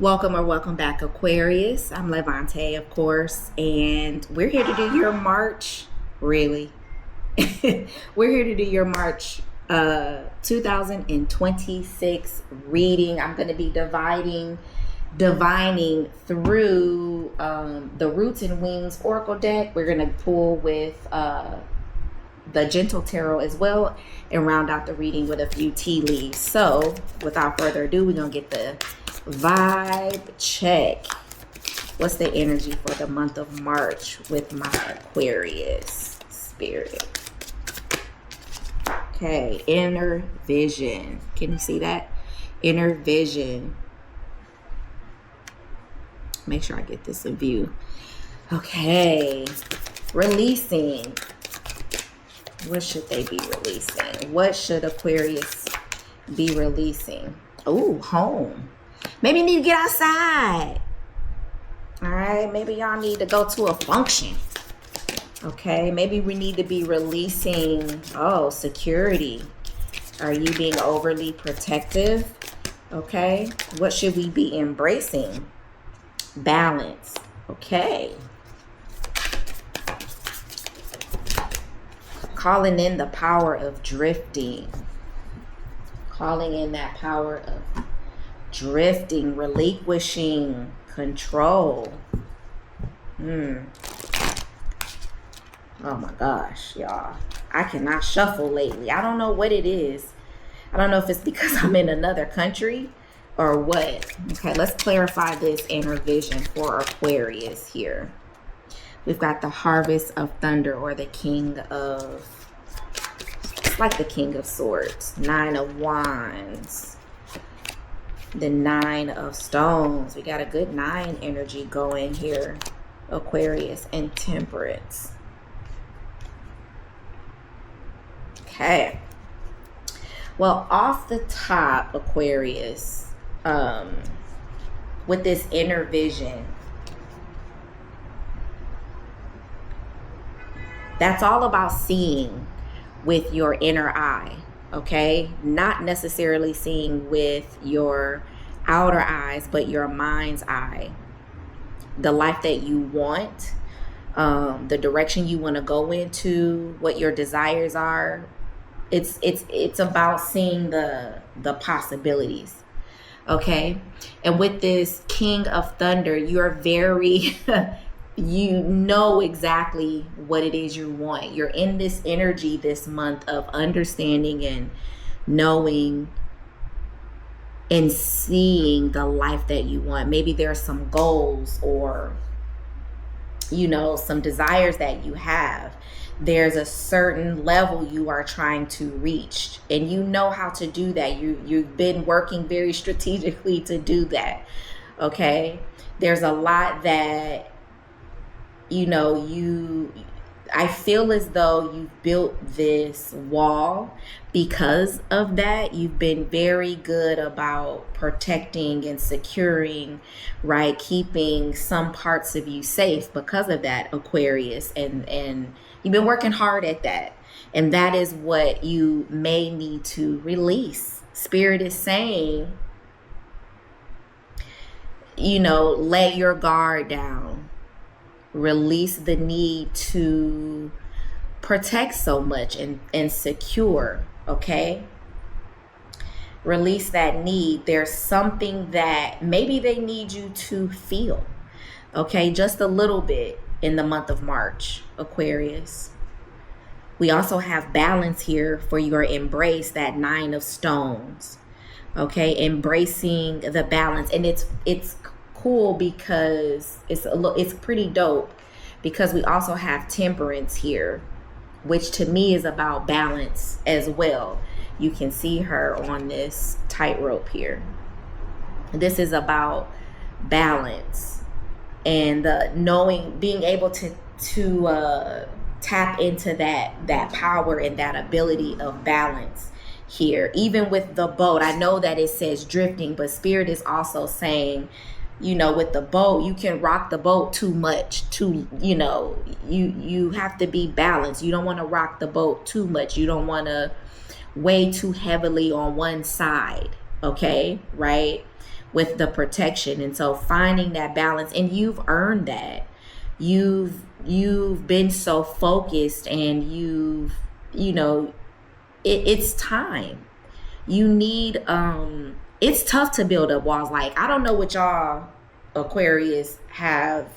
Welcome or welcome back, Aquarius. I'm Levante, of course, and we're here to do your March. Really, we're here to do your March 2026 reading. I'm going to be divining through the Roots and Wings Oracle deck. We're going to pull with the Gentle Tarot as well and round out the reading with a few tea leaves. So, without further ado, we're going to get the vibe check. What's the energy for the month of March with my Aquarius spirit? Okay, inner vision. Can you see that? Inner vision. Make sure I get this in view. Okay, releasing. What should they be releasing? What should Aquarius be releasing? Oh, home. Maybe you need to get outside. All right. Maybe y'all need to go to a function. Okay. Maybe we need to be releasing, security. Are you being overly protective? Okay. What should we be embracing? Balance. Okay. Calling in the power of drifting. Calling in that power of drifting, relinquishing control. Oh my gosh, y'all. I cannot shuffle lately. I don't know what it is. I don't know if it's because I'm in another country or what. Okay, let's clarify this inner vision for Aquarius here. We've got the Harvest of Thunder, or the King of, it's like the King of Swords. 9 of Wands. The 9 of Stones. We got a good 9 energy going here, Aquarius, and Temperance. Okay. Well, off the top, Aquarius, with this inner vision, that's all about seeing with your inner eye. Okay, not necessarily seeing with your outer eyes, but your mind's eye. The life that you want, the direction you want to go into, what your desires are. It's about seeing the possibilities. Okay, and with this King of Thunder, you're very you know exactly what it is you want. You're in this energy this month of understanding and knowing and seeing the life that you want. Maybe there are some goals or, some desires that you have. There's a certain level you are trying to reach, and you know how to do that. You've been working very strategically to do that. Okay, there's a lot that I feel as though you've built this wall because of that. You've been very good about protecting and securing, right? Keeping some parts of you safe because of that, Aquarius. And you've been working hard at that. And that is what you may need to release. Spirit is saying, lay your guard down. Release the need to protect so much and secure, okay? Release that need. There's something that maybe they need you to feel, okay? Just a little bit in the month of March, Aquarius. We also have balance here for your embrace, that 9 of Stones, okay? Embracing the balance. And it's cool because it's pretty dope because we also have Temperance here, which to me is about balance as well. You can see her on this tightrope here. This is about balance and being able to tap into that power and that ability of balance here. Even with the boat, I know that it says drifting, but Spirit is also saying, with the boat, you can rock the boat too much. You have to be balanced. You don't want to rock the boat too much. You don't want to weigh too heavily on one side. Okay, right? with the protection. And so finding that balance, and you've earned that. You've been so focused, and it's time. You need it's tough to build up walls. Like, I don't know what y'all Aquarius have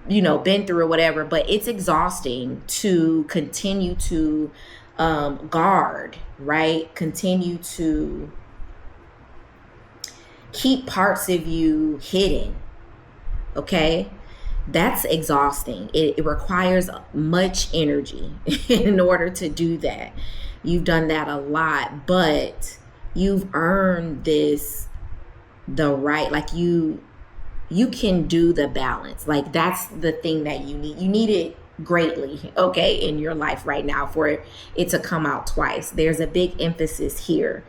been through or whatever, but it's exhausting to continue to guard, right? Continue to keep parts of you hidden. Okay, that's exhausting. It requires much energy in order to do that. You've done that a lot, but you've earned the right. Like, you can do the balance. Like, that's the thing that you need. You need it greatly, okay, in your life right now for it to come out twice. There's a big emphasis here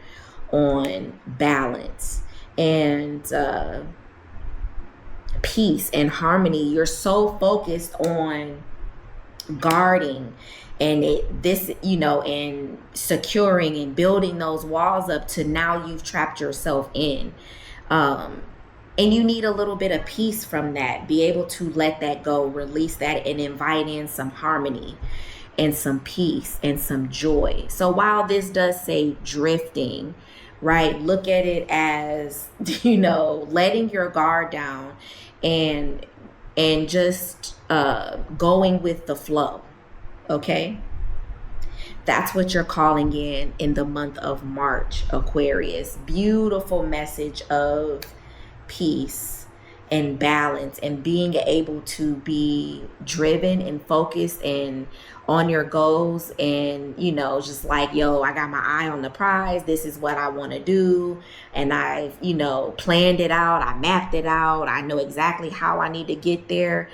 on balance and peace and harmony. You're so focused on guarding and and securing and building those walls up to now you've trapped yourself in. And you need a little bit of peace from that. Be able to let that go, release that, and invite in some harmony and some peace and some joy. So while this does say drifting, right, look at it as, letting your guard down and just going with the flow. Okay? That's what you're calling in the month of March, Aquarius. Beautiful message of peace and balance and being able to be driven and focused and on your goals and just like, I got my eye on the prize. This is what I want to do, and I've planned it out. I mapped it out. I know exactly how I need to get there.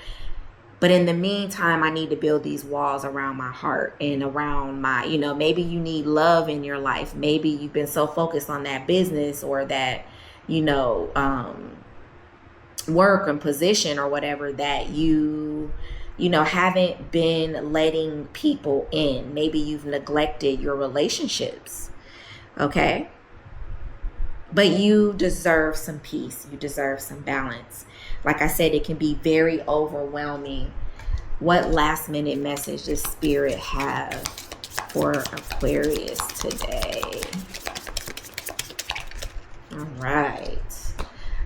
But in the meantime, I need to build these walls around my heart and around my, maybe you need love in your life. Maybe you've been so focused on that business or that work and position or whatever that you haven't been letting people in. Maybe you've neglected your relationships. Okay. But you deserve some peace. You deserve some balance. Like I said, it can be very overwhelming. What last minute message does Spirit have for Aquarius today? All right.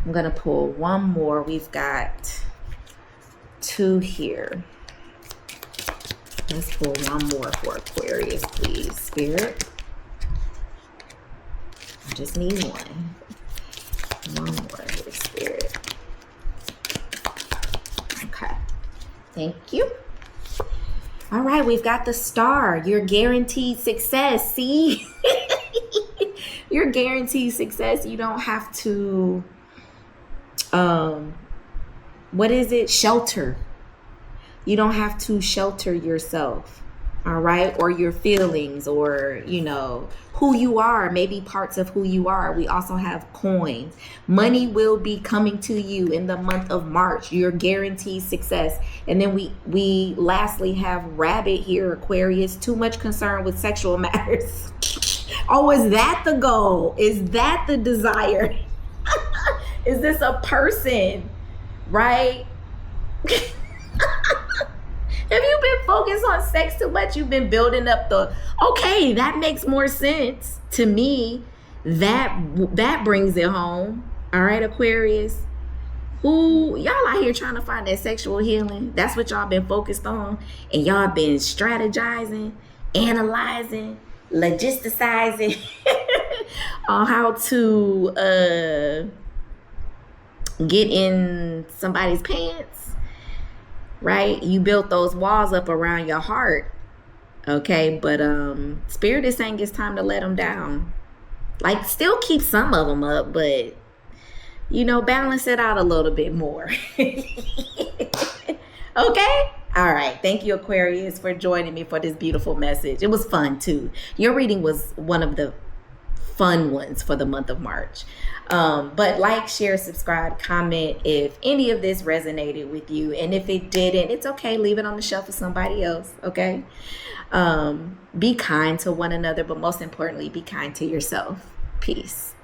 I'm going to pull one more. We've got two here. Let's pull one more for Aquarius, please, Spirit. I just need one. One more here, Spirit. Okay. Thank you. All right, we've got the Star. Your guaranteed success. See? Your guaranteed success. You don't have to shelter. You don't have to shelter yourself, all right, or your feelings, or who you are, maybe parts of who you are. We also have coins. Money will be coming to you in the month of March. Your guaranteed success. And then we lastly have Rabbit here, Aquarius. Too much concern with sexual matters. Oh, is that the goal? Is that the desire? Is this a person, right? Have you been focused on sex too much? You've been building up okay, that makes more sense to me. That brings it home. All right, Aquarius. Y'all out here trying to find that sexual healing. That's what y'all been focused on. And y'all been strategizing, analyzing, logisticizing on how to get in somebody's pants. Right? You built those walls up around your heart. Okay, but Spirit is saying it's time to let them down. Like, still keep some of them up, but balance it out a little bit more. Okay? All right. Thank you, Aquarius, for joining me for this beautiful message. It was fun too. Your reading was one of the fun ones for the month of March. But like, share, subscribe, comment if any of this resonated with you. And if it didn't, it's okay. Leave it on the shelf for somebody else. Okay. Be kind to one another, but most importantly, be kind to yourself. Peace.